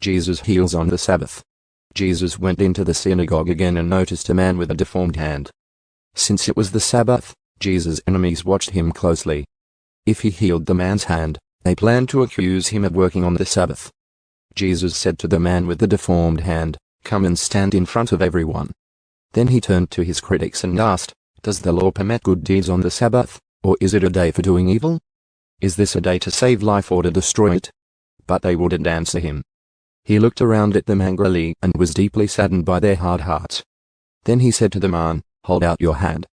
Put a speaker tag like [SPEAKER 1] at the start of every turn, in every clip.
[SPEAKER 1] Jesus heals on the Sabbath. Jesus went into the synagogue again and noticed a man with a deformed hand. Since it was the Sabbath, Jesus' enemies watched him closely. If he healed the man's hand, they planned to accuse him of working on the Sabbath. Jesus said to the man with the deformed hand, "Come and stand in front of everyone." Then he turned to his critics and asked, "Does the law permit good deeds on the Sabbath, or is it a day for doing evil? Is this a day to save life or to destroy it?" But they wouldn't answer him. He looked around at them angrily and was deeply saddened by their hard hearts. Then he said to the man, "Hold out your hand."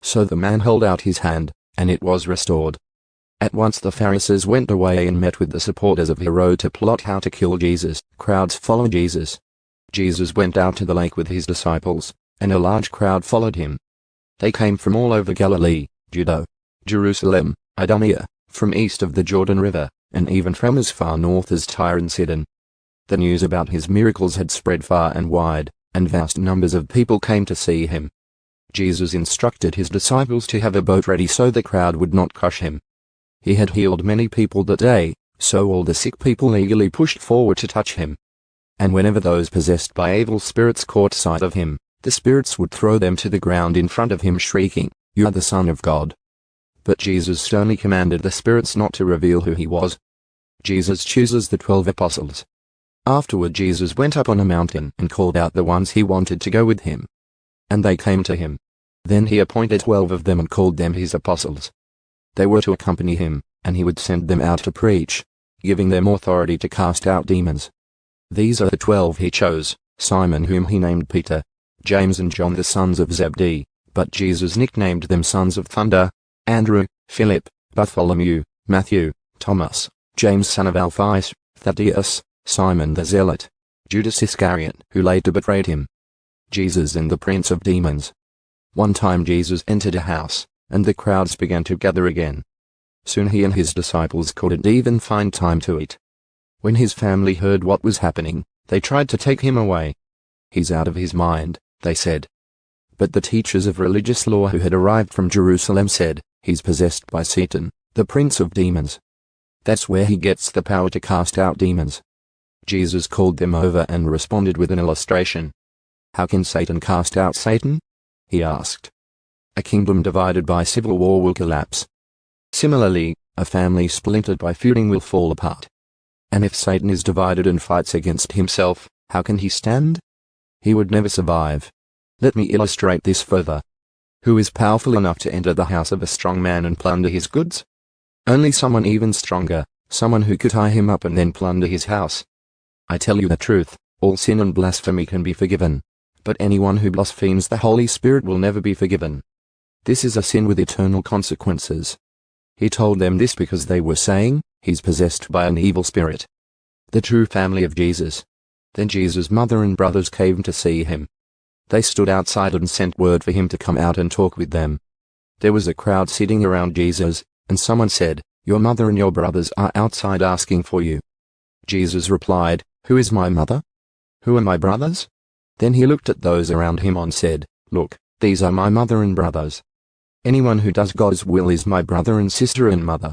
[SPEAKER 1] So the man held out his hand, and it was restored. At once the Pharisees went away and met with the supporters of Herod to plot how to kill Jesus. Crowds followed Jesus. Jesus went out to the lake with his disciples, and a large crowd followed him. They came from all over Galilee, Judea, Jerusalem, Idumea, from east of the Jordan River, and even from as far north as Tyre and Sidon. The news about his miracles had spread far and wide, and vast numbers of people came to see him. Jesus instructed his disciples to have a boat ready so the crowd would not crush him. He had healed many people that day, so all the sick people eagerly pushed forward to touch him. And whenever those possessed by evil spirits caught sight of him, the spirits would throw them to the ground in front of him shrieking, "You are the Son of God." But Jesus sternly commanded the spirits not to reveal who he was. Jesus chooses the 12 apostles. Afterward Jesus went up on a mountain and called out the ones he wanted to go with him. And they came to him. Then he appointed 12 of them and called them his apostles. They were to accompany him, and he would send them out to preach, giving them authority to cast out demons. These are the 12 he chose: Simon, whom he named Peter, James and John the sons of Zebedee, but Jesus nicknamed them sons of thunder, Andrew, Philip, Bartholomew, Matthew, Thomas, James son of Alphaeus, Thaddeus, Simon the Zealot, Judas Iscariot, who later betrayed him. Jesus and the prince of demons. One time Jesus entered a house, and the crowds began to gather again. Soon he and his disciples couldn't even find time to eat. When his family heard what was happening, they tried to take him away. "He's out of his mind," they said. But the teachers of religious law who had arrived from Jerusalem said, "He's possessed by Satan, the prince of demons. That's where he gets the power to cast out demons." Jesus called them over and responded with an illustration. "How can Satan cast out Satan?" he asked. "A kingdom divided by civil war will collapse. Similarly, a family splintered by feuding will fall apart. And if Satan is divided and fights against himself, how can he stand? He would never survive. Let me illustrate this further. Who is powerful enough to enter the house of a strong man and plunder his goods? Only someone even stronger, someone who could tie him up and then plunder his house. I tell you the truth, all sin and blasphemy can be forgiven, but anyone who blasphemes the Holy Spirit will never be forgiven. This is a sin with eternal consequences." He told them this because they were saying, "He's possessed by an evil spirit." The true family of Jesus. Then Jesus' mother and brothers came to see him. They stood outside and sent word for him to come out and talk with them. There was a crowd sitting around Jesus, and someone said, "Your mother and your brothers are outside asking for you." Jesus replied, "Who is my mother? Who are my brothers?" Then he looked at those around him and said, "Look, these are my mother and brothers. Anyone who does God's will is my brother and sister and mother."